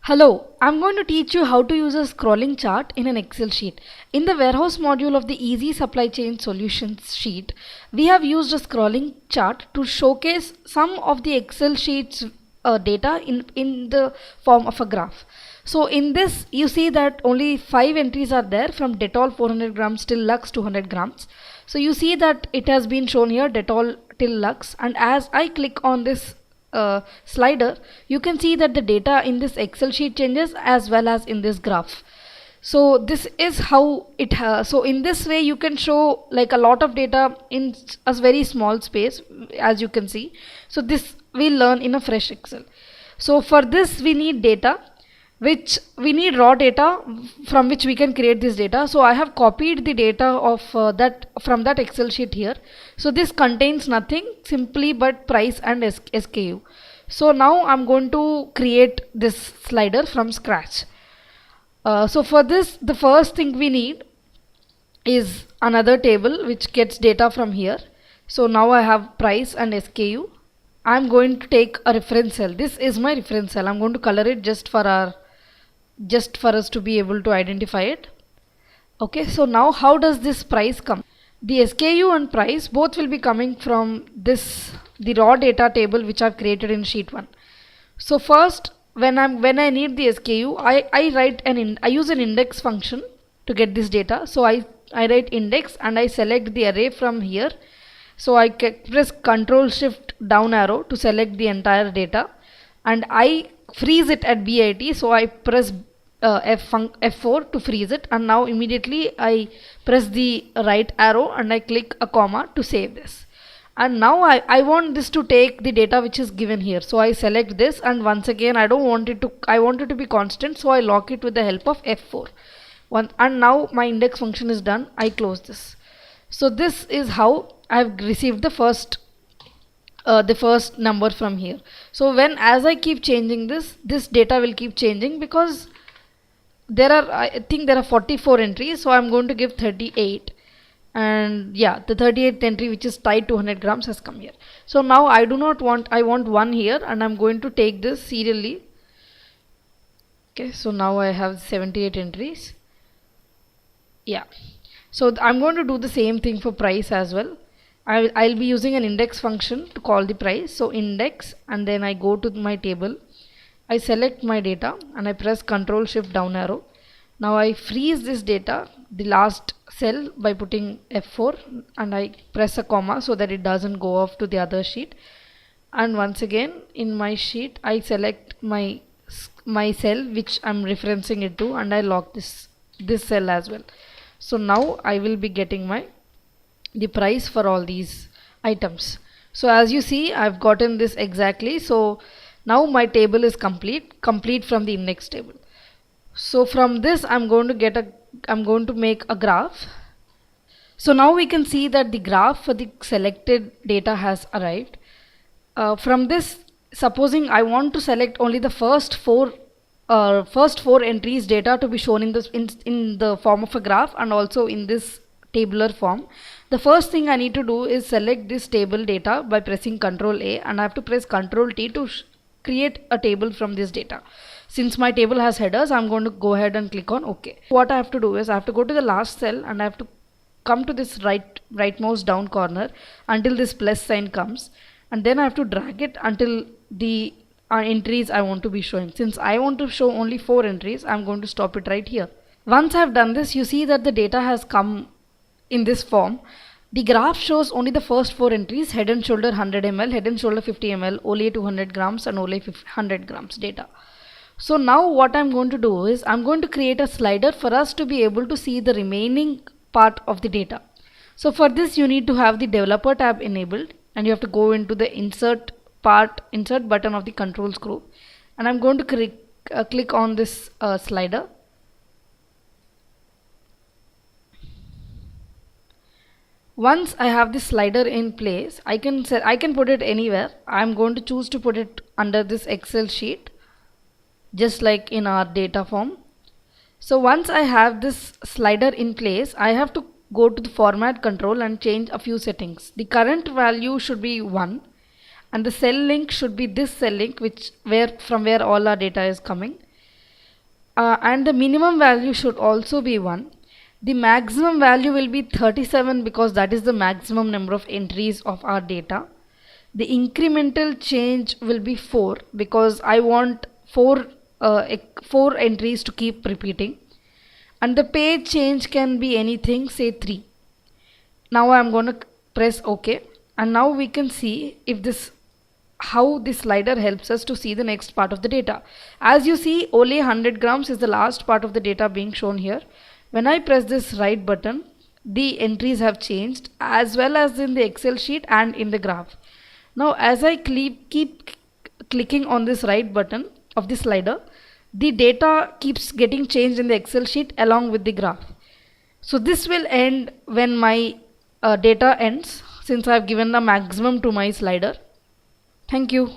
Hello, I'm going to teach you how to use a scrolling chart in an Excel sheet. In the warehouse module of the Easy Supply Chain Solutions sheet, we have used a scrolling chart to showcase some of the Excel sheets data in the form of a graph. So in this, you see that only 5 entries are there from Dettol 400 grams till Lux 200 grams. So you see that it has been shown here Dettol till Lux, and as I click on this slider, you can see that the data in this Excel sheet changes as well as in this graph. So this is how it so in this way you can show like a lot of data in a very small space, as you can see. So this we'll learn in a fresh Excel. So for this we need data, which we need raw data from which we can create this data. So I have copied the data of that from that Excel sheet here. So this contains nothing simply but price and SKU. So now I'm going to create this slider from scratch. So for this, the first thing we need is another table which gets data from here. So now I have price and SKU. I'm going to take a reference cell. This is my reference cell. I'm going to color it just for us to be able to identify it. Okay, so now how does this price come? The SKU and price both will be coming from the raw data table which I've created in sheet 1. So first, when I need the SKU, I use an index function to get this data. So I write index and I select the array from here. So I press Ctrl Shift down arrow to select the entire data, and I freeze it at BIT. So I press F4 to freeze it, and now immediately I press the right arrow and I click a comma to save this. And now I want this to take the data which is given here. So I select this, and once again I want it to be constant, so I lock it with the help of F4. And now my index function is done. I close this. So this is how I've received the first number from here. So as I keep changing this data will keep changing, because I think there are 44 entries, so I'm going to give 38, and yeah, the 38th entry which is tied to 100 grams has come here. So now I want 1 here, and I'm going to take this serially. Okay, so now I have 78 entries. Yeah, so I'm going to do the same thing for price as well. I'll be using an index function to call the price. So index, and then I go to my table, I select my data and I press Ctrl Shift down arrow. Now I freeze this data, the last cell, by putting F4, and I press a comma so that it doesn't go off to the other sheet. And once again in my sheet I select my cell which I'm referencing it to, and I lock this cell as well. So now I will be getting the price for all these items. So as you see, I've gotten this exactly. So now my table is complete from the index table. So from this I'm going to make a graph. So now we can see that the graph for the selected data has arrived. From this, supposing I want to select only the first four entries data to be shown in the form of a graph and also in this tabular form, the first thing I need to do is select this table data by pressing Ctrl A, and I have to press Ctrl T to create a table from this data. Since my table has headers, I'm going to go ahead and click on OK. What I have to do is I have to go to the last cell, and I have to come to this right mouse down corner until this plus sign comes, and then I have to drag it until the entries I want to be showing. Since I want to show only 4 entries, I'm going to stop it right here. Once I've done this, you see that the data has come in this form. The graph shows only the first 4 entries: head and shoulder 100 ml, head and shoulder 50 ml, Olay 200 grams and Olay 100 grams data. So now what I'm going to do is I'm going to create a slider for us to be able to see the remaining part of the data. So for this you need to have the developer tab enabled, and you have to go into the insert button of the controls group, and I'm going to click on this slider. Once I have this slider in place, I can put it anywhere. I'm going to choose to put it under this Excel sheet, just like in our data form. So once I have this slider in place, I have to go to the format control and change a few settings. The current value should be 1, and the cell link should be this cell link from where all our data is coming. and the minimum value should also be 1. The maximum value will be 37 because that is the maximum number of entries of our data. The incremental change will be 4 because I want 4 entries to keep repeating. And the page change can be anything, say 3. Now I'm going to press OK, and now we can see if this how this slider helps us to see the next part of the data. As you see, only 100 grams is the last part of the data being shown here. When I press this right button, the entries have changed as well as in the Excel sheet and in the graph. Now as I keep clicking on this right button of the slider, the data keeps getting changed in the Excel sheet along with the graph. So this will end when my data ends, since I have given the maximum to my slider. Thank you.